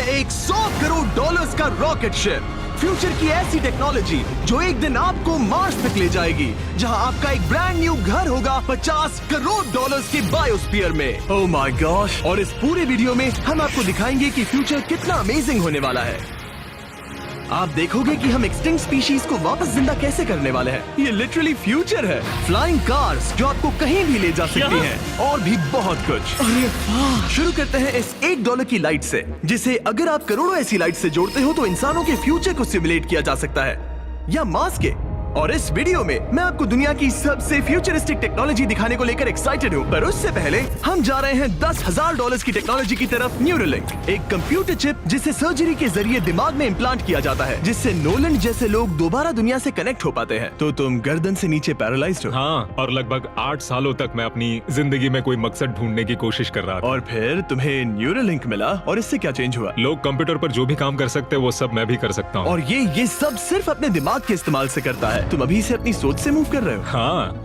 है एक $100 करोड़ का रॉकेट शिप। फ्यूचर की ऐसी टेक्नोलॉजी जो एक दिन आपको मार्स तक ले जाएगी, जहां आपका एक ब्रांड न्यू घर होगा $50 करोड़ के बायोस्फीयर में। Oh my gosh! और इस पूरे वीडियो में हम आपको दिखाएंगे कि फ्यूचर कितना अमेजिंग होने वाला है। आप देखोगे कि हम एक्सटिंक्ट स्पीशीज को वापस जिंदा कैसे करने वाले हैं। ये लिटरली फ्यूचर है। फ्लाइंग कार्स जो आपको कहीं भी ले जा सकती हैं, और भी बहुत कुछ। अरे वाह! शुरू करते हैं इस $1 की लाइट से, जिसे अगर आप करोड़ों ऐसी लाइट से जोड़ते हो तो इंसानों के फ्यूचर को सिमुलेट किया जा सकता है, या मार्स के। और इस वीडियो में मैं आपको दुनिया की सबसे फ्यूचरिस्टिक टेक्नोलॉजी दिखाने को लेकर एक्साइटेड हूँ। पर उससे पहले हम जा रहे हैं $10,000 की टेक्नोलॉजी की तरफ। न्यूरोलिंक, एक कंप्यूटर चिप जिसे सर्जरी के जरिए दिमाग में इम्प्लांट किया जाता है, जिससे नोलन जैसे लोग दोबारा दुनिया से कनेक्ट हो पाते हैं। तो तुम गर्दन से नीचे पैरालाइज्ड हो। हाँ, और लगभग 8 सालों तक मैं अपनी जिंदगी में कोई मकसद ढूंढने की कोशिश कर रहा था। और फिर तुम्हें न्यूरोलिंक मिला, और इससे क्या चेंज हुआ? लोग कंप्यूटर पर जो भी काम कर सकते हैं वो सब मैं भी कर सकता हूँ। और ये सब सिर्फ अपने दिमाग के इस्तेमाल से करता है। तुम अभी से अपनी सोच से मूव कर रहे हो।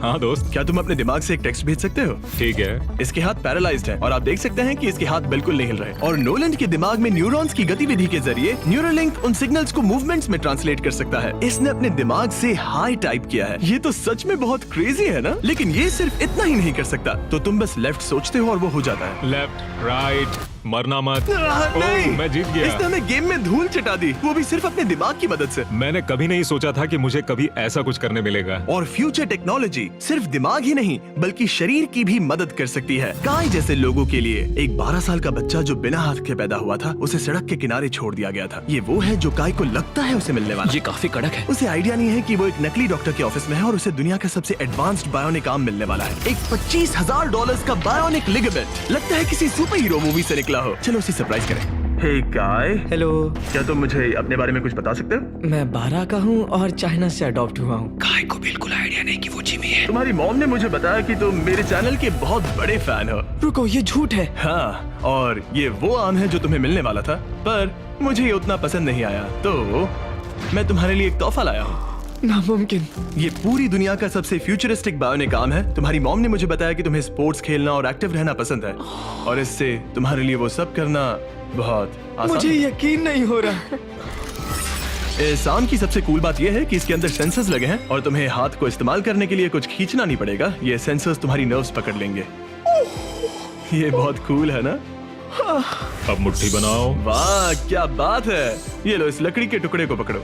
हाँ दोस्त। क्या तुम अपने दिमाग से एक टेक्स्ट भेज सकते हो? ठीक है। इसके हाथ पैरालाइज्ड हैं, और आप देख सकते हैं कि इसके हाथ बिल्कुल नहीं हिल रहे। और नोलैंड के दिमाग में न्यूरॉन्स की गतिविधि के जरिए न्यूरोलिंक उन सिग्नल्स को मूवमेंट्स में ट्रांसलेट कर सकता है। इसने अपने दिमाग से हाई टाइप किया है। ये तो सच में बहुत क्रेजी है ना? लेकिन ये सिर्फ इतना ही नहीं कर सकता। तो तुम बस लेफ्ट सोचते हो और वो हो जाता है। लेफ्ट, राइट, मरना मत। नहीं, मैं जीत गया। इसने हमें गेम में धूल चटा दी, वो भी सिर्फ अपने दिमाग की मदद से। मैंने कभी नहीं सोचा था कि मुझे कभी ऐसा कुछ करने मिलेगा। और फ्यूचर टेक्नोलॉजी सिर्फ दिमाग ही नहीं बल्कि शरीर की भी मदद कर सकती है। काय जैसे लोगों के लिए एक 12 साल का बच्चा जो बिना हाथ के पैदा हुआ था, उसे सड़क के किनारे छोड़ दिया गया था। ये वो है जो काय को लगता है उसे मिलने वाला। ये काफी कड़क है। उसे आइडिया नहीं है कि वो एक नकली डॉक्टर के ऑफिस में है और उसे दुनिया का सबसे एडवांस्ड बायोनिक आर्म मिलने वाला है। एक $25,000 का बायोनिक लिगामेंट। लगता है किसी सुपर हीरो मूवी से निकला हो। चलो उसे सरप्राइज करें। हे काय, हेलो। क्या तुम मुझे अपने बारे में कुछ बता सकते हो? मैं 12 का हूँ और चाइना से अडॉप्ट हुआ हूँ। काय को बिल्कुल आइडिया नहीं कि वो जिमी है। तुम्हारी मॉम ने मुझे बताया कि तुम मेरे चैनल के बहुत बड़े फैन हो। रुको, ये झूठ है। हाँ, और ये वो आम है जो तुम्हें मिलने वाला था, पर मुझे ये उतना पसंद नहीं आया, तो मैं तुम्हारे लिए एक तोहफा लाया हूँ। नामुमकिन। ये पूरी दुनिया का सबसे फ्यूचरिस्टिक बायोनिक आर्म है। तुम्हारी मॉम ने मुझे बताया कि तुम्हें स्पोर्ट्स खेलना और एक्टिव रहना पसंद है, और इससे तुम्हारे लिए वो सब करना बहुत आसान मुझे है। यकीन नहीं हो रहा। इस आर्म की सबसे कूल बात यह है कि इसके अंदर सेंसर्स लगे हैं, और तुम्हें हाथ को इस्तेमाल करने के लिए कुछ खींचना नहीं पड़ेगा। ये सेंसर्स तुम्हारी नर्व्स पकड़ लेंगे। ये बहुत कूल है ना? अब मुट्ठी बनाओ। वाह, क्या बात है। ये लो, इस लकड़ी के टुकड़े को पकड़ो।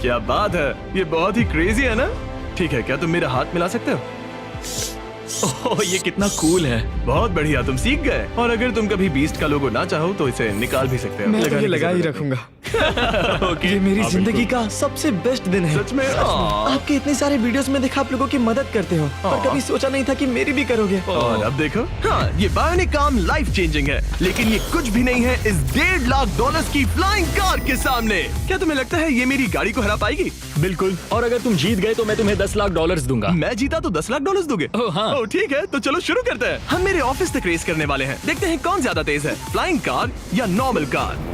क्या बात है, ये बहुत ही क्रेजी है ना? ठीक है, क्या तुम मेरा हाथ मिला सकते हो? ओह, ये कितना कूल है। बहुत बढ़िया, तुम सीख गए। और अगर तुम कभी बीस्ट का लोगो ना चाहो तो इसे निकाल भी सकते हो। मैं तो लगाने ये की लगा ही जरूरत रखूंगा। ओके। ये मेरी हाँ, जिंदगी बिल्कुल। का सबसे बेस्ट दिन है। सच में? आपके इतने सारे वीडियोस में देखा आप लोगों की मदद करते हो, पर कभी सोचा नहीं था कि मेरी भी करोगे। और अब देखो, हाँ, ये बायोनिक आर्म लाइफ चेंजिंग है, लेकिन ये कुछ भी नहीं है इस $1.5 की फ्लाइंग कार के सामने। क्या तुम्हें लगता है ये मेरी गाड़ी को हरा पाएगी? बिल्कुल। और अगर तुम जीत गए तो मैं तुम्हें $10 लाख दूंगा। मैं जीता तो $10 लाख दोगे? ओह, हाँ। ओह, ठीक है, तो चलो शुरू करते हैं। हम मेरे ऑफिस तक रेस करने वाले हैं। देखते हैं कौन ज्यादा तेज है, फ्लाइंग कार या नॉर्मल कार।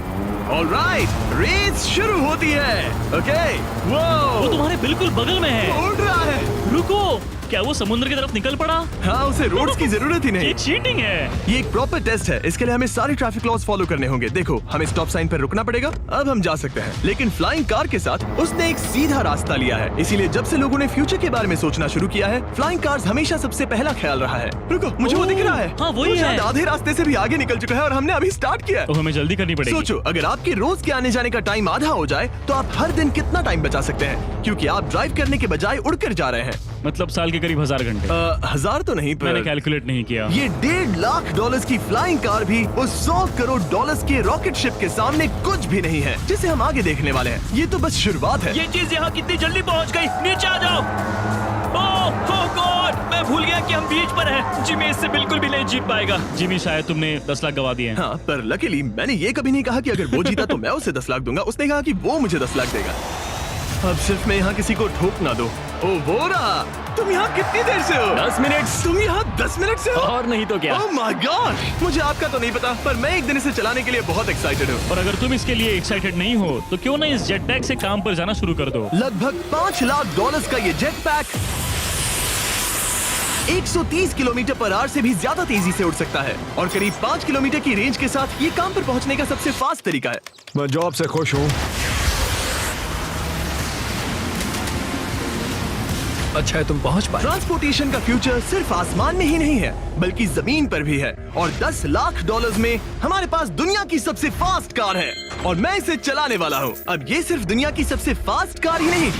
ऑलराइट, रेस शुरू होती है। ओके, वो तुम्हारे बिल्कुल बगल में है। उड़ रहा है। रुको, क्या वो समुद्र की तरफ निकल पड़ा? हाँ, उसे रोड्स की जरूरत ही नहीं। ये चीटिंग है। ये एक प्रॉपर टेस्ट है। इसके लिए हमें सारे ट्रैफिक लॉज फॉलो करने होंगे। देखो, हमें स्टॉप साइन पर रुकना पड़ेगा। अब हम जा सकते हैं, लेकिन फ्लाइंग कार के साथ उसने एक सीधा रास्ता लिया है। इसीलिए जब से लोगों ने फ्यूचर के बारे में सोचना शुरू किया है, फ्लाइंग कार्स हमेशा सबसे पहला ख्याल रहा है। रुको, मुझे वो दिख रहा है। हाँ, वही वो है। शायद आधे रास्ते से भी आगे निकल चुका है और हमने अभी स्टार्ट किया है। तो हमें जल्दी करनी पड़ेगी। सोचो, अगर आपके रोज के आने जाने का टाइम आधा हो जाए तो आप हर दिन कितना टाइम बचा सकते हैं, क्योंकि आप ड्राइव करने के बजाय उड़कर जा रहे हैं। मतलब साल के करीब 1000 घंटे। 1000 तो नहीं, मैंने पर कैलकुलेट नहीं किया। ये $1.5 लाख की फ्लाइंग कार भी उस $100 करोड़ के रॉकेट शिप के सामने कुछ भी नहीं है, जिसे हम आगे देखने वाले हैं। ये तो बस शुरुआत है। ये चीज यहाँ कितनी जल्दी पहुँच गई। नीचे आ जाओ। ओह गॉड, मैं भूल गया कि हम बीच पर हैं। जिमी इससे बिल्कुल भी नहीं जीत पाएगा। जिमी, शायद तुमने 10 लाख गवा दिए हैं। हाँ, पर लकीली मैंने ये कभी नहीं कहा कि अगर वो जीता तो मैं उसे 10 लाख दूंगा। उसने कहा कि वो मुझे 10 लाख देगा। अब सिर्फ मैं यहाँ किसी को ठोक ना दो। ओ वो रहा। तुम यहाँ कितनी देर से हो? 10 मिनट। तुम यहाँ 10 मिनट से हो? और नहीं तो क्या। ओह माय गॉड, मुझे आपका तो नहीं पता, पर मैं एक दिन इसे चलाने के लिए बहुत एक्साइटेड हूँ। और अगर तुम इसके लिए एक्साइटेड नहीं हो तो क्यों ना इस जेट पैक से काम पर जाना शुरू कर दो। लगभग $5 लाख का ये jet pack 130 kilometre per hour से भी ज्यादा तेजी से उड़ सकता है और करीब 5 किलोमीटर की रेंज के साथ ये काम पर पहुंचने का सबसे फास्ट तरीका है। मैं जॉब से खुश हूँ। अच्छा है तुम पहुंच पाए। ट्रांसपोर्टेशन का फ्यूचर सिर्फ आसमान में ही नहीं है बल्कि जमीन पर भी है और $10 लाख में हमारे पास दुनिया की सबसे फास्ट कार है और मैं इसे चलाने वाला हूँ। अब ये सिर्फ दुनिया की सबसे फास्ट कार ही नहीं,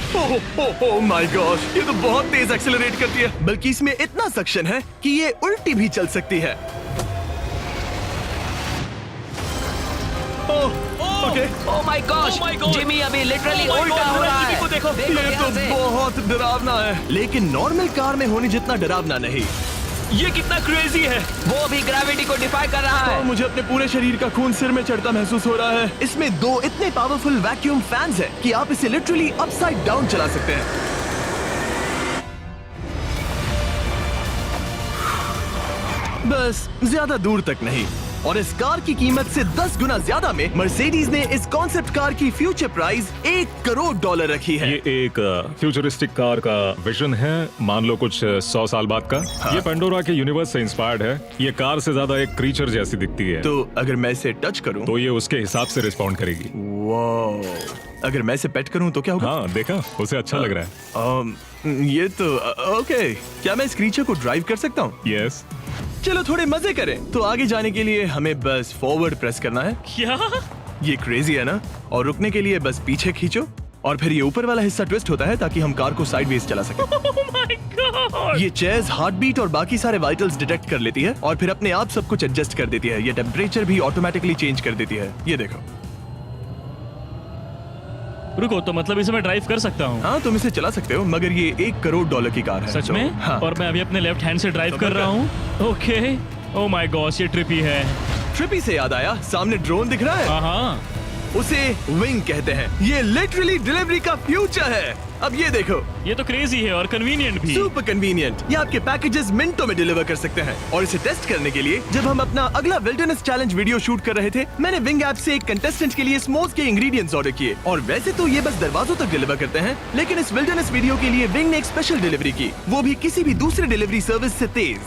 ओह माय गॉश, ये तो बहुत तेज एक्सेलरेट करती है, बल्कि इसमें इतना सक्शन है कि ये उल्टी भी चल सकती है। Okay, oh my gosh, Oh my God! Jimmy अभी लिटरली Oh my उल्टा God, हो रहा जिमी है। को देखो। ये ध्यान से। तो बहुत डरावना है, लेकिन नॉर्मल कार में होने जितना डरावना नहीं। ये कितना क्रेजी है। वो भी ग्रेविटी को डिफाई कर रहा और है। मुझे अपने पूरे शरीर का खून सिर में चढ़ता महसूस हो रहा है। इसमें 2 इतने पावरफुल वैक्यूम फैंस हैं कि आप इसे लिटरली अपसाइड डाउन चला सकते हैं। बस ज्यादा दूर तक नहीं। और इस कार की कीमत से 10 गुना ज्यादा में मर्सिडीज ने इस कॉन्सेप्ट कार की फ्यूचर प्राइस $1 करोड़ रखी है। ये एक फ्यूचरिस्टिक कार का विजन है, मान लो कुछ 100 साल बाद का। ये पेंडोरा के यूनिवर्स से इंस्पायर्ड है। ये कार से ज्यादा एक क्रीचर जैसी दिखती है, तो अगर मैं इसे टच करूं तो ये उसके हिसाब से रिस्पॉन्ड करेगी। वाह, अगर मैं इसे पेट करूं तो क्या होगा? हाँ देखा, उसे अच्छा लग रहा है। ये तो ओके, क्या मैं इस क्रीचर को ड्राइव कर सकता हूँ? यस, चलो थोड़े मजे करें। तो आगे जाने के लिए हमें बस फॉरवर्ड प्रेस करना है। क्या? ये क्रेजी है ना? और रुकने के लिए बस पीछे खींचो और फिर ये ऊपर वाला हिस्सा ट्विस्ट होता है ताकि हम कार को साइडवेज चला सकें। Oh my God! ये चेयर्स हार्ट बीट और बाकी सारे वाइटल्स डिटेक्ट कर लेती है और फिर अपने आप सब कुछ एडजस्ट कर देती है। ये टेम्परेचर भी ऑटोमेटिकली चेंज कर देती है। ये देखो। रुको, तो मतलब इसे मैं ड्राइव कर सकता हूँ? हाँ, तुम इसे चला सकते हो, मगर ये $1 करोड़ की कार है। सच तो- में? हाँ। और मैं अभी अपने लेफ्ट हैंड से ड्राइव तो कर रहा हूँ। ओके। ओह माय गॉश, ये ट्रिपी है। ट्रिपी से याद आया, सामने ड्रोन दिख रहा है? हाँ। उसे विंग कहते हैं। ये लिटरली डिलीवरी का फ्यूचर है। अब ये देखो, ये तो क्रेजी है और कन्वीनियंट भी। Super convenient. ये आपके पैकेजेस मिनटों में डिलीवर कर सकते हैं। और इसे टेस्ट करने के लिए जब हम अपना अगला विल्डरनेस चैलेंज वीडियो शूट कर रहे थे, मैंने विंग ऐप से एक कंटेस्टेंट के लिए स्मोक्स के इंग्रेडिएंट्स ऑर्डर किए। और वैसे तो ये बस दरवाजों तक डिलीवर करते हैं, लेकिन इस विल्डरनेस वीडियो के लिए विंग ने एक स्पेशल डिलीवरी की, वो भी किसी भी दूसरे डिलीवरी सर्विस से तेज।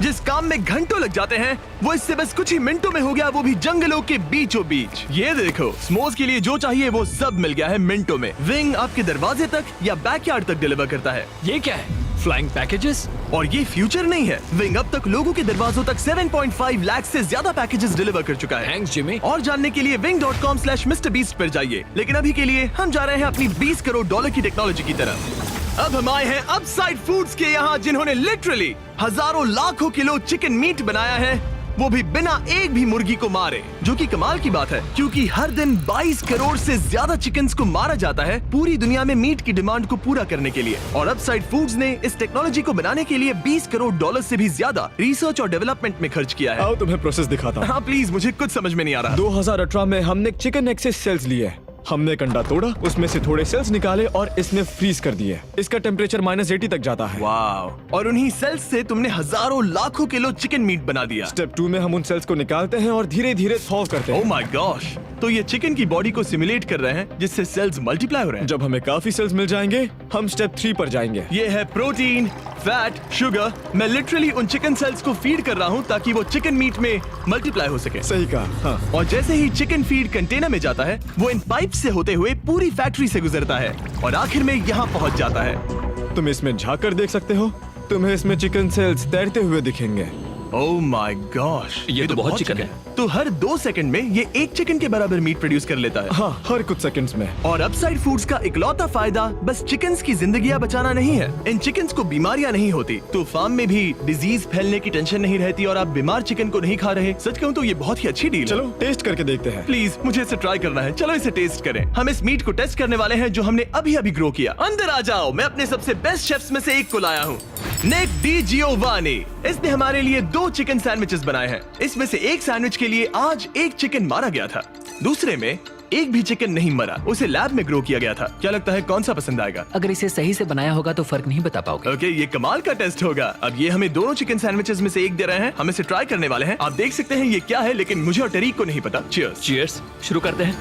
जिस काम में घंटों लग जाते हैं, वो इससे बस कुछ ही मिनटों में हो गया, वो भी जंगलों के बीचों बीच। ये देखो, स्मोक्स के लिए जो चाहिए वो सब मिल गया है मिनटों में। विंग आपके दरवाजे तक या बैकयार्ड तक डिलीवर करता है। ये क्या है? Flying packages? और ये फ्यूचर नहीं है, विंग अब तक लोगों के दरवाजों तक 7.5 लाख से ज्यादा पैकेजेस डिलीवर कर चुका है। Thanks Jimmy. और जानने के लिए wing.com/MrBeast पर जाइए। लेकिन अभी के लिए हम जा रहे हैं अपनी $20 करोड़ की टेक्नोलॉजी की तरफ। अब हम आए हैं अपसाइड फूड्स के यहाँ, जिन्होंने लिटरली हजारों लाखों किलो चिकन मीट बनाया है, वो भी बिना एक भी मुर्गी को मारे। जो कि कमाल की बात है, क्योंकि हर दिन 22 करोड़ से ज्यादा चिकन्स को मारा जाता है पूरी दुनिया में मीट की डिमांड को पूरा करने के लिए। और अपसाइड फूड्स ने इस टेक्नोलॉजी को बनाने के लिए $20 करोड़ से भी ज्यादा रिसर्च और डेवलपमेंट में खर्च किया है। आओ तुम्हें प्रोसेस दिखाता हूँ। हाँ प्लीज, मुझे कुछ समझ में नहीं आ रहा। 2018 में हमने चिकन एग से सेल्स लिए। हमने एक अंडा तोड़ा, उसमें से थोड़े सेल्स निकाले और इसमें फ्रीज कर दिए। इसका टेम्परेचर -80 तक जाता है। वाव! और उन्हीं सेल्स से तुमने हजारों लाखों किलो चिकन मीट बना दिया। स्टेप 2 में हम उन सेल्स को निकालते हैं और धीरे धीरे सॉल्व करते ओह हैं। My gosh! तो ये चिकन की बॉडी को सिमुलेट कर रहे हैं, जिससे सेल्स मल्टीप्लाई हो रहे हैं। जब हमें काफी सेल्स मिल जाएंगे, हम स्टेप 3 पर जाएंगे। ये है प्रोटीन, फैट, शुगर। मैं लिटरली उन चिकन सेल्स को फीड कर रहा हूँ ताकि वो चिकन मीट में मल्टीप्लाई हो सके। सही कहा। हाँ। और जैसे ही चिकन फीड कंटेनर में जाता है, वो इन पाइप से होते हुए पूरी फैक्ट्री से गुजरता है और आखिर में यहाँ पहुँच जाता है। तुम इसमें झाँक कर देख सकते हो, तुम्हें इसमें चिकन सेल्स तैरते हुए दिखेंगे। Oh my gosh! ये तो बहुत चिकन है। तो हर 2 सेकंड में ये 1 चिकन के बराबर मीट प्रोड्यूस कर लेता है। हाँ, हर कुछ सेकंड्स में। और अपसाइड फूड्स का इकलौता फायदा बस चिकन्स की जिंदगियां बचाना नहीं है। इन चिकन्स को बीमारियां नहीं होती, तो फार्म में भी डिजीज फैलने की टेंशन नहीं रहती और आप बीमार चिकन को नहीं खा रहे। सच कहूं तो ये बहुत ही अच्छी डील है। चलो टेस्ट करके देखते हैं। प्लीज, मुझे इसे ट्राई करना है। चलो इसे टेस्ट करें। हम इस मीट को टेस्ट करने वाले हैं जो हमने अभी अभी ग्रो किया। अंदर आ जाओ, मैं अपने सबसे बेस्ट शेफ्स में से एक को लाया हूँ, निक डी जियोवानी। इसने हमारे लिए 2 चिकन सैंडविचेस बनाए हैं। इसमें से एक सैंडविच के लिए आज एक चिकन मारा गया था, दूसरे में एक भी चिकन नहीं मरा, उसे लैब में ग्रो किया गया था। क्या लगता है कौन सा पसंद आएगा? अगर इसे सही से बनाया होगा तो फर्क नहीं बता पाओगे। ओके, ये कमाल का टेस्ट होगा। अब ये हमें दोनों चिकन सैंडविचेस में से एक दे रहे हैं, हम इसे ट्राई करने वाले हैं। आप देख सकते हैं ये क्या है, लेकिन मुझे और टरीक को नहीं पता। चीयर्स। चीयर्स। शुरू करते हैं।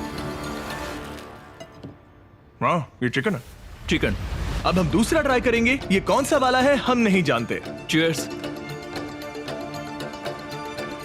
वाह, ये चिकन है। चिकन। अब हम दूसरा ट्राई करेंगे। ये कौन सा वाला है हम नहीं जानते। चीयर्स।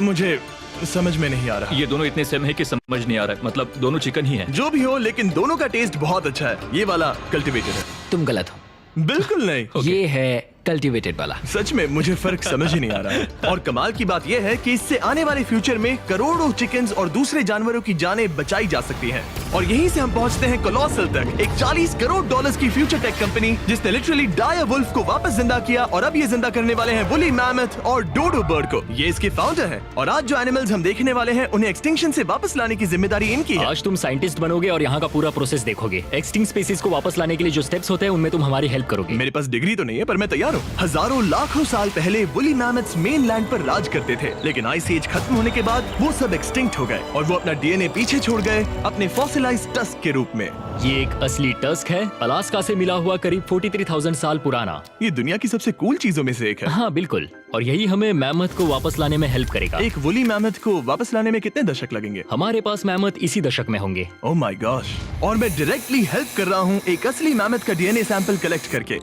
मुझे समझ में नहीं आ रहा। ये दोनों इतने सेम है कि समझ नहीं आ रहा है। मतलब दोनों चिकन ही है। जो भी हो, लेकिन दोनों का टेस्ट बहुत अच्छा है। ये वाला कल्टीवेटेड है। तुम गलत हो। बिल्कुल नहीं। ये है कल्टीवेटेड वाला। सच में मुझे फर्क समझ ही नहीं आ रहा है। और कमाल की बात यह है कि इससे आने वाले फ्यूचर में करोड़ों चिकन्स और दूसरे जानवरों की जानें बचाई जा सकती हैं। और यहीं से हम पहुंचते हैं कोलोसल तक, एक $40 करोड़ की फ्यूचर टेक कंपनी जिसने लिटरली डायर वुल्फ को वापस जिंदा किया और अब ये जिंदा करने वाले हैं वुली मैमथ और डोडो बर्ड को। ये इसके फाउंडर हैं और आज जो एनिमल्स हम देखने वाले हैं उन्हें एक्सटिंक्शन से वापस लाने की जिम्मेदारी इनकी है। आज तुम साइंटिस्ट बनोगे और यहाँ का पूरा प्रोसेस देखोगे। एक्सटिंक्ट स्पीसीज को वापस लाने के लिए जो स्टेप्स होते हैं उनमें तुम हमारी हेल्प करोगे। मेरे पास डिग्री तो नहीं है पर मैं तैयार हूँ। हजारों लाखों साल पहले वुली मैमथ्स मेनलैंड पर राज करते थे, लेकिन आइस एज खत्म होने के बाद वो सब एक्सटिंक्ट हो गए और वो अपना डीएनए पीछे छोड़ गए अपने फॉसिलाइज्ड टस्क के रूप में। ये एक असली टस्क है, अलास्का से मिला हुआ, करीब 43,000 साल पुराना। ये दुनिया की सबसे कूल चीजों में से एक है। हाँ बिल्कुल, और यही हमें मैमथ को वापस लाने में हेल्प करेगा। एक वुली मैमथ को वापस लाने में कितने दशक लगेंगे? हमारे पास मैमथ इसी दशक में होंगे। Oh my gosh. और मैं डायरेक्टली हेल्प कर रहा हूँ एक असली मैमथ का डीएनए सैंपल कलेक्ट करके।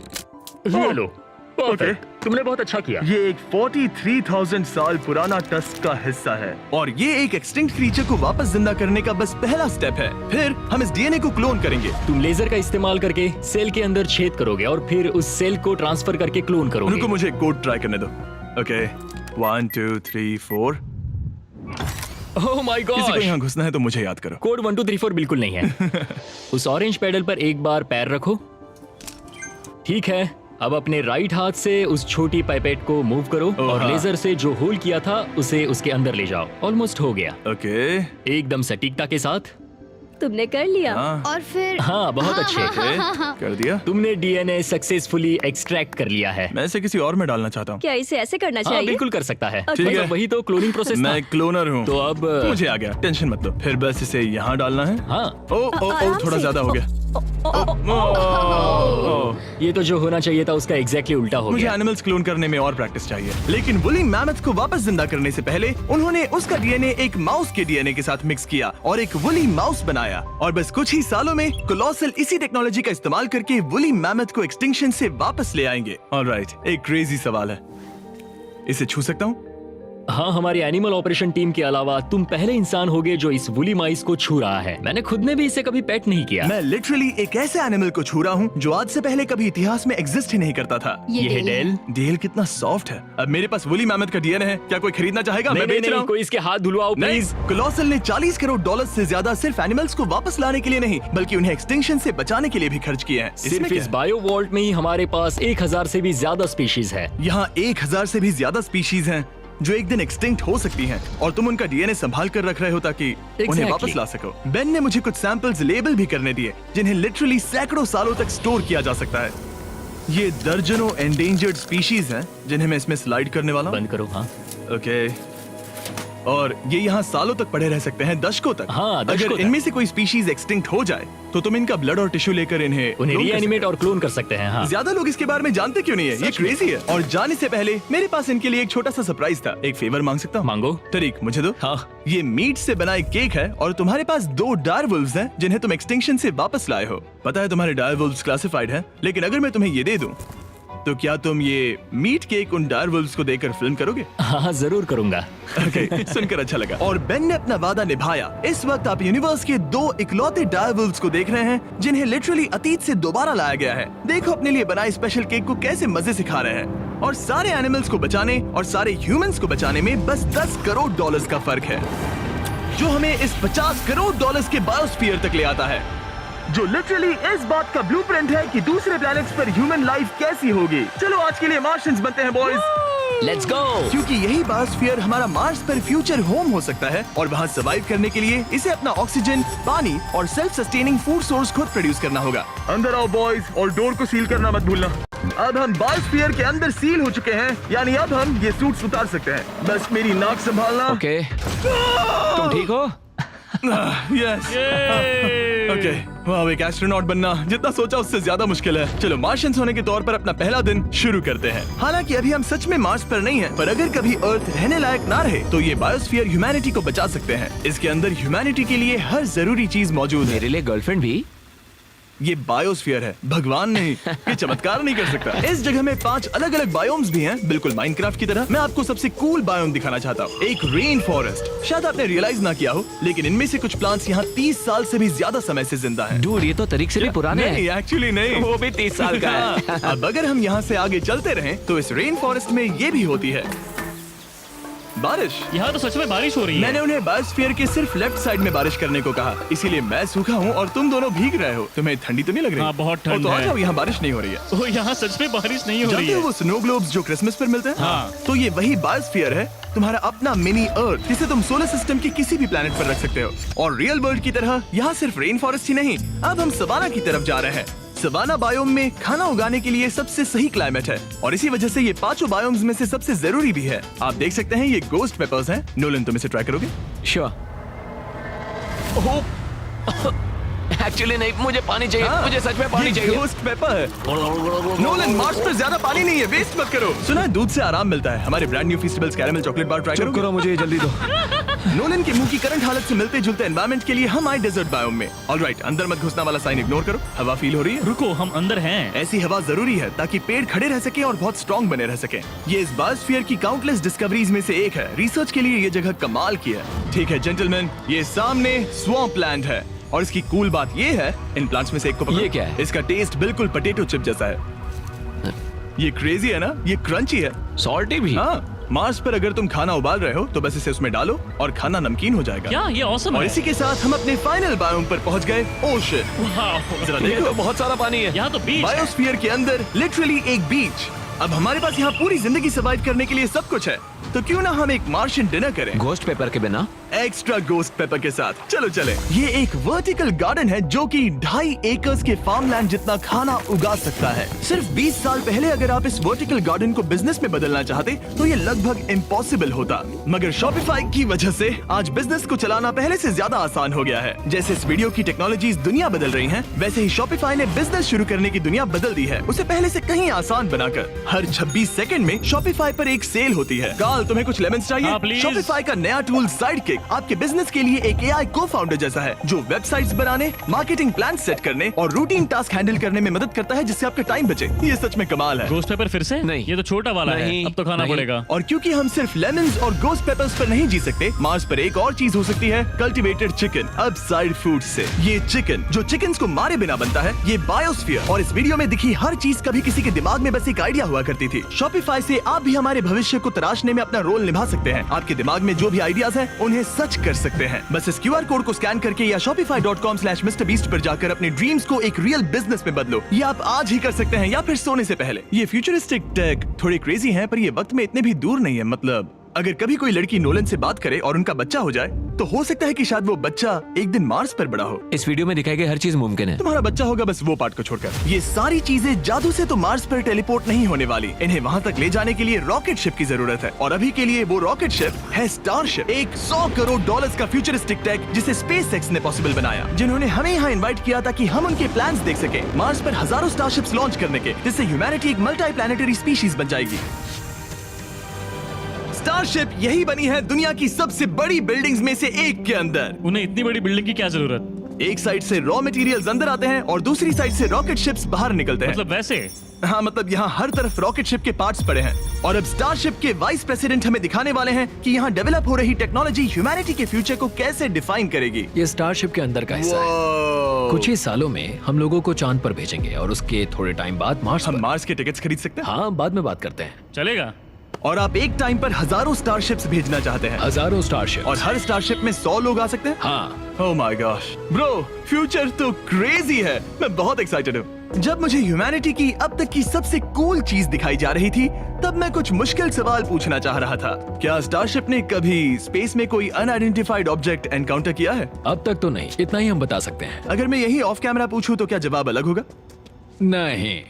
ये लो, तुमने बहुत अच्छा किया। ये एक 43,000 साल पुराना टस्क का हिस्सा है और ये एक एक्सटिंक्ट क्रीचर को वापस जिंदा करने का बस पहला स्टेप है। फिर हम इस डीएनए को क्लोन करेंगे। तुम लेजर का इस्तेमाल करके सेल के अंदर छेद करोगे और फिर उस सेल को ट्रांसफर करके क्लोन करोगे। रुको, मुझे कोड ट्राई करने दो। ओके, 1 2 3 4। ओह माय किसी को गॉड, यहाँ घुसना है तो मुझे याद करो। कोड 1 2 3 4 बिल्कुल नहीं है। उस ऑरेंज पेडल पर एक बार पैर रखो। ठीक है, अब अपने राइट हाथ से उस छोटी पाइपेट को मूव करो और हाँ। लेजर से जो होल किया था उसे उसके अंदर ले जाओ। ऑलमोस्ट हो गया, ओके, एकदम सटीकता के साथ। तुमने कर लिया। हाँ। और फिर हाँ बहुत अच्छे। कर दिया। तुमने डीएनए सक्सेसफुली एक्सट्रैक्ट कर लिया है। मैं इसे किसी और में डालना चाहता हूँ। क्या इसे ऐसे करना हाँ चाहिए? बिल्कुल कर सकता है। ठीक है। मतलब वही तो क्लोनिंग प्रोसेस था। मैं क्लोनर हूँ तो अब मुझे आ गया, टेंशन मत लो। फिर बस इसे यहाँ डालना है। हाँ, ओ ओ ओ, आराम थोड़ा से। ज्यादा हो गया। ये तो जो होना चाहिए था उसका एग्जैक्टली उल्टा हो मुझे गया। एनिमल्स क्लोन करने में और प्रैक्टिस चाहिए। लेकिन वुली मैमथ को वापस जिंदा करने से पहले उन्होंने उसका डीएनए एक माउस के डीएनए के साथ मिक्स किया और एक वुली माउस बनाया। और बस कुछ ही सालों में कोलोसल इसी टेक्नोलॉजी का इस्तेमाल करके वुली मैमथ को एक्सटिंक्शन से वापस ले आएंगे। ऑलराइट, एक क्रेजी सवाल है, इसे छू सकता हूँ? हाँ, हमारी एनिमल ऑपरेशन टीम के अलावा तुम पहले इंसान होगे जो इस वुली माइस को छू रहा है। मैंने खुद ने भी इसे कभी पेट नहीं किया। मैं लिटरली एक ऐसे एनिमल को छू रहा हूँ जो आज से पहले कभी इतिहास में एग्जिस्ट ही नहीं करता था। ये है डेल। डेल कितना सॉफ्ट है। अब मेरे पास वुली मैमथ का डीएनए है, क्या कोई खरीदना चाहेगा? मैं बेच रहा हूँ। कोई इसके हाथ धुलवाओ प्लीज। कोलोसल ने $40 करोड़ से ज्यादा सिर्फ एनिमल्स को वापस लाने के लिए नहीं बल्कि उन्हें एक्सटिंक्शन से बचाने के लिए भी खर्च किए हैं। इसमें सिर्फ क्या इस है? बायो वॉल्ट में ही हमारे पास 1000 से भी ज्यादा स्पीशीज है। यहाँ 1000 से भी ज्यादा स्पीशीज हैं जो एक दिन एक्सटिंक्ट हो सकती हैं और तुम उनका डीएनए संभाल कर रख रहे हो ताकि उन्हें Exactly. वापस ला सको। बेन ने मुझे कुछ सैंपल्स लेबल भी करने दिए जिन्हें लिटरली सैकड़ों सालों तक स्टोर किया जा सकता है। ये दर्जनों एंडेंजर्ड स्पीशीज हैं जिन्हें मैं इसमें स्लाइड करने वाला हूँ। बंद करो। हाँ ओके, और ये यहाँ सालों तक पड़े रह सकते हैं, दशकों तक। हाँ, दशकों अगर तक। इनमें से कोई स्पीशीज एक्सटिंक्ट हो जाए तो तुम इनका ब्लड और टिश्यू लेकर उन्हें clone कर रीएनिमेट सकते और क्लोन कर सकते हैं। हाँ हो। ज्यादा लोग इसके बारे में जानते क्यों नहीं है? ये क्रेजी है। और जाने से पहले मेरे पास इनके लिए एक छोटा सा सरप्राइज था। एक फेवर मांग सकता हूँ? मांगो। तरीक मुझे दो। हाँ। ये मीट से बना एक केक है और तुम्हारे पास 2 डायरवुल्व्स हैं जिन्हें तुम एक्सटिंक्शन से वापस लाए हो। पता है तुम्हारे डायरवुल्व्स क्लासिफाइड हैं, लेकिन अगर मैं तुम्हें ये दे दूं तो क्या तुम ये मीट केक उन डायरवुल्व्स को देकर फिल्म करोगे? हाँ जरूर करूंगा। ओके, सुनकर अच्छा लगा। और बेन ने अपना वादा निभाया। इस वक्त आप यूनिवर्स के 2 इकलौते डायरवुल्व्स को देख रहे हैं जिन्हें लिटरली अतीत से दोबारा लाया गया है। देखो अपने लिए बनाए स्पेशल केक को कैसे मजे से खा रहे हैं। और सारे एनिमल्स को बचाने और सारे ह्यूमंस को बचाने में बस $10 करोड़ का फर्क है, जो हमें इस $50 करोड़ के बायोस्फीयर तक ले आता है, जो लिटरली इस बात का ब्लूप्रिंट है कि दूसरे प्लैनेट्स पर ह्यूमन लाइफ कैसी होगी। चलो आज के लिए मार्शियंस बनते हैं बॉयज। Let's go. क्योंकि यही बायोस्फीयर हमारा मार्स पर फ्यूचर होम हो सकता है और वहाँ सर्वाइव करने के लिए इसे अपना ऑक्सीजन, पानी और सेल्फ सस्टेनिंग फूड सोर्स खुद प्रोड्यूस करना होगा। अंदर आओ बॉयज और डोर को सील करना मत भूलना। अब हम बायोस्फीयर के अंदर सील हो चुके हैं, यानी अब हम ये सूट्स उतार सकते हैं। बस मेरी नाक संभालना। ओके, तुम ठीक हो? यस। ओके, वाह, एक एस्ट्रोनॉट बनना जितना सोचा उससे ज्यादा मुश्किल है। चलो मार्शियंस होने के तौर पर अपना पहला दिन शुरू करते हैं। हालांकि अभी हम सच में मार्स पर नहीं हैं, पर अगर कभी अर्थ रहने लायक ना रहे तो ये बायोस्फीयर ह्यूमैनिटी को बचा सकते हैं। इसके अंदर ह्यूमैनिटी के लिए हर जरूरी चीज मौजूद है। मेरे लिए गर्लफ्रेंड भी? ये बायोस्फीयर है, भगवान नहीं, ये चमत्कार नहीं कर सकता। इस जगह में 5 अलग अलग बायोम्स भी हैं, बिल्कुल माइनक्राफ्ट की तरह। मैं आपको सबसे कूल बायोम दिखाना चाहता हूँ, एक रेन फॉरेस्ट। शायद आपने रियलाइज ना किया हो, लेकिन इनमें से कुछ प्लांट्स यहाँ 30 साल से भी ज्यादा समय से जिंदा हैं। डूड, ये तो तरीक से भी पुराने नहीं, हैं। एक्चुअली नहीं, वो भी 30 साल का है। अब अगर हम यहाँ से आगे चलते रहें, तो इस रेन फॉरेस्ट में ये भी होती है बारिश। यहाँ तो सच में बारिश हो रही है। मैंने उन्हें बायोस्फीयर के सिर्फ लेफ्ट साइड में बारिश करने को कहा, इसीलिए मैं सूखा हूँ और तुम दोनों भीग रहे हो। तुम्हें ठंडी तो नहीं लग रही? हाँ, बहुत ठंड तो आ है। जाओ, यहाँ बारिश नहीं हो रही है। ओ, यहाँ सच में बारिश नहीं हो रही जानते हो है। वो स्नो ग्लोब्स जो क्रिसमस पर मिलते हैं? हाँ। तो ये वही बायोस्फीयर है, तुम्हारा अपना मिनी अर्थ, जिसे तुम सोलर सिस्टम के किसी भी प्लेनेट पर रख सकते हो। और रियल वर्ल्ड की तरह यहाँ सिर्फ रेन फॉरेस्ट ही नहीं, अब हम सवाना की तरफ जा रहे हैं। सवाना बायोम में खाना उगाने के लिए सबसे सही क्लाइमेट है, और इसी वजह से ये 5 बायोम्स में से सबसे जरूरी भी है। आप देख सकते हैं ये गोस्ट पेपर्स हैं। नोलन, तुम इसे ट्राई करोगे? श्योर। एक्चुअली नहीं, मुझे पानी चाहिए। हाँ, मुझे सच में पानी ये चाहिए। गोस्ट पेपर है। नोलन, मार्स पर ज्यादा पानी नहीं है, वेस्ट मत करो। सुना है दूध से आराम मिलता है। हमारे brand new feastables caramel chocolate bar try चुप करोगे? करो, मुझे ये जल्दी दो। नोलन के मुंह की करंट हालत से मिलते जुलते एनवायरनमेंट के लिए हम आए डेजर्ट बायोम में। ऑलराइट, अंदर मत घुसना वाला साइन इग्नोर करो। हवा फील हो रही है? रुको, हम अंदर हैं। ऐसी हवा जरूरी है ताकि पेड़ खड़े रह सके और बहुत स्ट्रॉन्ग बने रह सके। ये इस बायोस्फीयर की काउंटलेस डिस्कवरीज में से एक है। रिसर्च के लिए ये जगह कमाल की है। ठीक है जेंटलमैन, ये सामने स्वैम्प लैंड है, और इसकी कूल बात ये है, इन प्लांट्स में से एक को पकड़ो। ये क्या है? इसका टेस्ट बिल्कुल पोटैटो चिप जैसा है। ये क्रेजी है ना? ये क्रंची है। सॉल्टी भी। हाँ, मार्स पर अगर तुम खाना उबाल रहे हो तो बस इसे उसमें डालो और खाना नमकीन हो जाएगा। क्या ये ऑसम और है? इसी के साथ हम अपने फाइनल बायोम पर पहुंच गए, ओशन। वाह, जरा ये देखो, तो बहुत सारा पानी है। यहाँ तो बीच है। बायोस्फीयर के अंदर लिटरली एक बीच। अब हमारे पास यहाँ पूरी जिंदगी सर्वाइव करने के लिए सब कुछ है, तो क्यों ना हम एक मार्शियन डिनर करें घोस्ट पेपर के बिना। एक्स्ट्रा गोस्ट पेपर के साथ। चलो चले। ये एक वर्टिकल गार्डन है जो कि 2.5 एकर्स के फार्मलैंड जितना खाना उगा सकता है। सिर्फ 20 साल पहले अगर आप इस वर्टिकल गार्डन को बिजनेस में बदलना चाहते तो ये लगभग इम्पॉसिबल होता, मगर शॉपिफाई की वजह से आज बिजनेस को चलाना पहले से ज्यादा आसान हो गया है। जैसे इस वीडियो की टेक्नोलॉजीज दुनिया बदल रही हैं, वैसे ही शॉपिफाई ने बिजनेस शुरू करने की दुनिया बदल दी है, उसे पहले से कहीं आसान बनाकर। हर 26 सेकंड में शॉपिफाई पर एक सेल होती है। कार्ल, तुम्हें कुछ लेमन्स चाहिए? हाँ, प्लीज। शॉपिफाई का नया टूल साइडकिक आपके बिजनेस के लिए एक AI को-फाउंडर जैसा है, जो वेबसाइट्स बनाने, मार्केटिंग प्लान सेट करने और रूटीन टास्क हैंडल करने में मदद करता है, जिससे आपका टाइम बचे। ये सच में कमाल है। गोस्ट पेपर फिर से? नहीं। ये तो छोटा वाला है, नहीं, अब तो खाना नहीं। पड़ेगा। और क्योंकि हम सिर्फ लेमन्स और गोस्ट पेपर्स पर नहीं जी सकते, मार्स पर एक और चीज हो सकती है, कल्टीवेटेड चिकन। अब साइड फूड से ये चिकन जो चिकन्स को मारे बिना बनता है, ये बायोस्फीयर और इस वीडियो में दिखी हर चीज कभी किसी के दिमाग में बस एक आइडिया हुआ करती थी। शॉपिफाई से आप भी हमारे भविष्य को तराशने में अपना रोल निभा सकते हैं। आपके दिमाग में जो भी आइडियाज हैं, उन्हें सच कर सकते हैं। बस इस QR कोड को स्कैन करके या shopify.com/MrBeast पर जाकर अपने ड्रीम्स को एक रियल बिजनेस में बदलो। ये आप आज ही कर सकते हैं या फिर सोने से पहले। ये फ्यूचरिस्टिक टेक थोड़े क्रेजी हैं, पर ये वक्त में इतने भी दूर नहीं है। मतलब अगर कभी कोई लड़की नोलन से बात करे और उनका बच्चा हो जाए, तो हो सकता है कि शायद वो बच्चा एक दिन मार्स पर बड़ा हो। इस वीडियो में दिखाई गई हर चीज मुमकिन है। तुम्हारा बच्चा होगा, बस वो पार्ट को छोड़कर। ये सारी चीजें जादू से तो मार्स पर टेलीपोर्ट नहीं होने वाली। इन्हें वहाँ तक ले जाने के लिए रॉकेट शिप की जरूरत है, और अभी के लिए वो रॉकेट शिप है स्टारशिप, एक $100 करोड़ का फ्यूचरिस्टिक टेक जिसे स्पेसएक्स ने पॉसिबल बनाया, जिन्होंने हमें यहाँ इन्वाइट किया ताकि हम उनके प्लान्स देख सके मार्स पर हजारों स्टारशिप्स लॉन्च करने के, जिससे ह्यूमैनिटी एक मल्टी प्लैनेटरी स्पीशीज बन जाएगी। स्टारशिप यही बनी है दुनिया की सबसे बड़ी बिल्डिंग्स में से एक के अंदर। उन्हें इतनी बड़ी बिल्डिंग की क्या जरूरत? एक साइड से रॉ मटेरियल्स अंदर आते हैं और दूसरी साइड से रॉकेट शिप्स बाहर निकलते हैं। मतलब वैसे? हाँ, मतलब यहाँ हर तरफ रॉकेट शिप के पार्ट्स पड़े हैं। और अब स्टारशिप के वाइस प्रेसिडेंट हमें दिखाने वाले हैं कि यहाँ डेवलप हो रही टेक्नोलॉजी ह्यूमैनिटी के फ्यूचर को कैसे डिफाइन करेगी। ये स्टारशिप के अंदर का हिस्सा है। Wow! कुछ ही सालों में हम लोगों को चांद पर भेजेंगे और उसके थोड़े टाइम बाद मार्स हम पर। मार्स के टिकट्स खरीद सकते हैं। हाँ, बाद में बात करते हैं। चलेगा। और आप एक टाइम पर हजारों स्टारशिप्स भेजना चाहते हैं, हजारों स्टारशिप। और हर स्टारशिप में 100 लोग आ सकते हैं। हाँ, oh my gosh bro, future तो क्रेजी है। मैं बहुत एक्साइटेड हूँ। जब मुझे ह्यूमैनिटी की अब तक की सबसे कूल चीज दिखाई जा रही थी, तब मैं कुछ मुश्किल सवाल पूछना चाह रहा था। क्या स्टारशिप ने कभी स्पेस में कोई अनआइडेंटिफाइड ऑब्जेक्ट एनकाउंटर किया है? अब तक तो नहीं, इतना ही हम बता सकते हैं। अगर मैं यही ऑफ कैमरा पूछूं तो क्या जवाब अलग होगा? नहीं।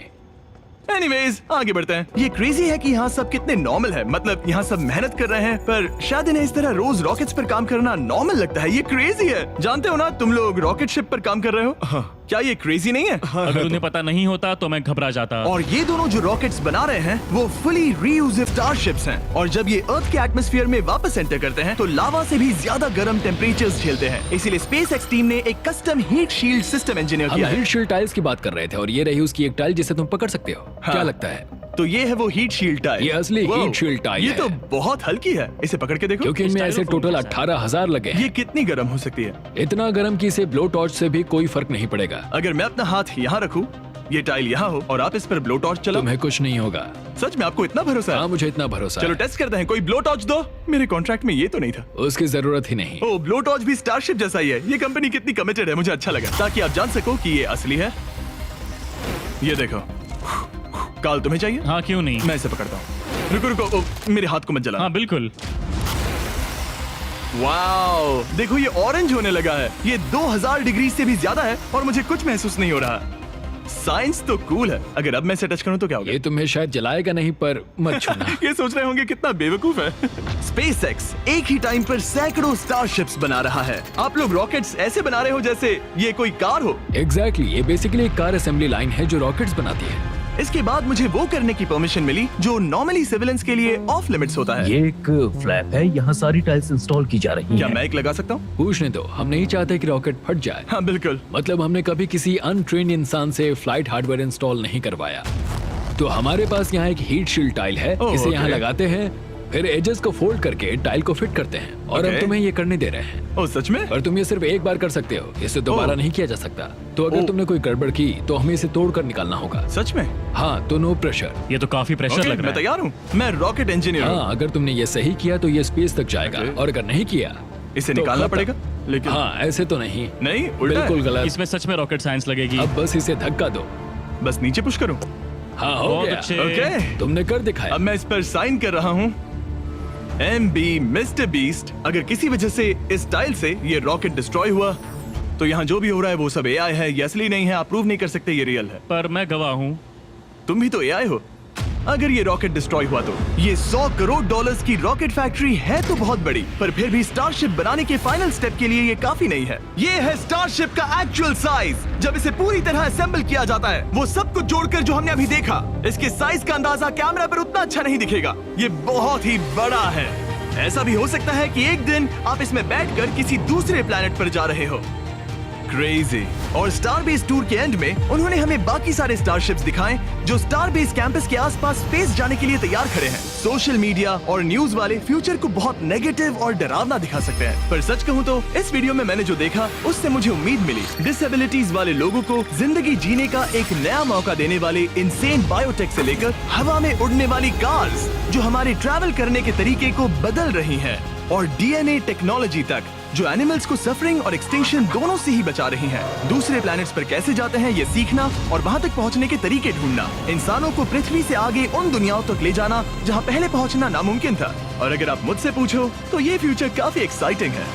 एनीवेज, आगे बढ़ते हैं। ये क्रेजी है कि यहाँ सब कितने नॉर्मल है। मतलब यहाँ सब मेहनत कर रहे हैं, पर शायद इन्हें इस तरह रोज रॉकेट्स पर काम करना नॉर्मल लगता है। ये क्रेजी है। जानते हो ना, तुम लोग रॉकेट शिप पर काम कर रहे हो। हाँ। क्या ये क्रेजी नहीं है? अगर उन्हें पता नहीं होता तो मैं घबरा जाता। और ये दोनों जो रॉकेट्स बना रहे हैं वो फुली रीयूजेबल स्टारशिप्स हैं और जब ये अर्थ के एटमॉस्फेयर में वापस एंटर करते हैं तो लावा से भी ज्यादा गर्म टेम्परेचर्स झेलते हैं। इसीलिए स्पेसएक्स टीम ने एक custom heat shield system engineer हम किया है। हीट शील्ड टाइल्स की बात कर रहे थे और ये रही उसकी एक टाइल जिसे तुम पकड़ सकते हो। क्या लगता है? तो ये है वो हीट शील्ड टाइल। ये असली Wow, हीट शील्ड टाइल ये है। तो बहुत हल्की है, इसे पकड़ के देखो। क्योंकि इनमें ऐसे टोटल 18,000 लगे हैं। ये कितनी गर्म हो सकती है? इतना गर्म कि इसे ब्लो टॉर्च से भी कोई फर्क नहीं पड़ेगा। अगर मैं अपना हाथ यहाँ रखूं, ये टाइल यहाँ हो और आप इस पर ब्लो टॉर्च चलाओ, तुम्हें कुछ नहीं होगा। सच में आपको इतना भरोसा हाँ, है? मुझे इतना भरोसा चलो है। टेस्ट करते हैं। कोई ब्लो टॉर्च दो। मेरे कॉन्ट्रैक्ट में ये तो नहीं था। उसकी जरूरत ही नहीं। ओ, ब्लो टॉर्च भी स्टारशिप जैसा ही है। ये कंपनी कितनी कमिटेड है, मुझे अच्छा लगा, ताकि आप जान सको कि ये असली है। ये देखो, काल तुम्हें चाहिए? हाँ, क्यों नहीं। मैं इसे पकड़ता हूँ। रुको रुको, ओ, मेरे हाथ को मत जला। हाँ बिल्कुल। वाओ, देखो ये ऑरेंज होने लगा है। ये 2000 डिग्री से भी ज्यादा है और मुझे कुछ महसूस नहीं हो रहा। साइंस तो कूल है। अगर अब मैं इसे टच करूं तो क्या होगा? ये तुम्हें शायद जलाएगा नहीं, पर मत छूना। ये सोच रहे होंगे कितना बेवकूफ है। स्पेसएक्स एक ही टाइम पर सैकड़ों स्टारशिप्स बना रहा है। आप लोग रॉकेट्स ऐसे बना रहे हो जैसे ये कोई कार हो। एग्जैक्टली, ये बेसिकली एक कार असेंबली लाइन है जो रॉकेट्स बनाती है। इसके बाद मुझे वो करने की परमिशन मिली जो नॉर्मली सिविलियंस के लिए ऑफ लिमिट्स होता है। ये एक फ्लैप है, यहाँ सारी टाइल्स इंस्टॉल की जा रही क्या हैं। मैं एक लगा सकता हूँ? पूछने दो, हम नहीं चाहते कि रॉकेट फट जाए। हाँ बिल्कुल। मतलब हमने कभी किसी अनट्रेन्ड इंसान से फ्लाइट हार्डवेयर इंस्टॉल नहीं करवाया। तो हमारे पास यहाँ एक हीट शील्ड टाइल है। ओह, इसे यहाँ okay. लगाते हैं, फिर एजेस को फोल्ड करके टाइल को फिट करते हैं और हम Okay. तुम्हें ये करने दे रहे हैं। ओ सच में? पर तुम ये सिर्फ एक बार कर सकते हो, इसे दोबारा ओह। नहीं किया जा सकता। तो अगर ओह। तुमने कोई गड़बड़ की तो हमें इसे तोड़ कर निकालना होगा। सच में? हाँ, तो नो प्रेशर। ये तो काफी प्रेशर ओके, लग रहा मैं है। तैयार हूँ। मैं रॉकेट इंजीनियर हूँ। हाँ, अगर तुमने ये सही किया तो ये स्पेस तक जाएगा Okay. और अगर नहीं किया इसे तो निकालना खत्म। पड़ेगा। लेकिन हाँ, ऐसे तो नहीं। नहीं, उल्टा बिल्कुल है। गलत। इसमें सच में रॉकेट साइंस लगेगी। अब बस इसे धक्का दो। बस नीचे पुश करूँ। हाँ, हो बहुत गया। अच्छे। ओके, तुमने कर दिखाया। अब मैं इस पर साइन कर रहा हूँ। MB mister beast. अगर किसी वजह से इस टाइल से ये रॉकेट डिस्ट्रॉय हुआ तो यहाँ जो भी हो रहा है वो सब AI है, ये असली नहीं है। आप प्रूव नहीं कर सकते ये रियल है। पर मैं गवाह हूँ। तुम भी तो AI हो। अगर ये रॉकेट डिस्ट्रॉय हुआ तो ये $100 करोड़ की रॉकेट फैक्ट्री है तो बहुत बड़ी, पर फिर भी स्टारशिप बनाने के फाइनल स्टेप के लिए ये काफी नहीं है। ये है स्टारशिप का एक्चुअल साइज। जब इसे पूरी तरह असेंबल किया जाता है, वो सब कुछ जोड़कर जो हमने अभी देखा, इसके साइज का अंदाजा कैमरा पर उतना अच्छा नहीं दिखेगा। ये बहुत ही बड़ा है। ऐसा भी हो सकता है कि एक दिन आप इसमें बैठकर किसी दूसरे प्लेनेट पर जा रहे हो। क्रेजी। और स्टारबेस टूर के एंड में उन्होंने हमें बाकी सारे स्टारशिप्स दिखाए जो स्टारबेस कैंपस के आसपास स्पेस जाने के लिए तैयार खड़े हैं। सोशल मीडिया और न्यूज वाले फ्यूचर को बहुत नेगेटिव और डरावना दिखा सकते हैं, पर सच कहूँ तो इस वीडियो में मैंने जो देखा उससे मुझे उम्मीद मिली। डिसेबिलिटीज वाले लोगों को जिंदगी जीने का एक नया मौका देने वाले इंसेन बायोटेक से लेकर हवा में उड़ने वाली कार्स जो हमारे ट्रैवल करने के तरीके को बदल रही है, और DNA टेक्नोलॉजी तक जो एनिमल्स को सफरिंग और एक्सटिंक्शन दोनों से ही बचा रही हैं। दूसरे प्लैनेट्स पर कैसे जाते हैं ये सीखना और वहां तक पहुंचने के तरीके ढूंढना, इंसानों को पृथ्वी से आगे उन दुनियाओं तक ले जाना जहां पहले पहुंचना नामुमकिन था। और अगर आप मुझसे पूछो तो ये फ्यूचर काफी एक्साइटिंग है।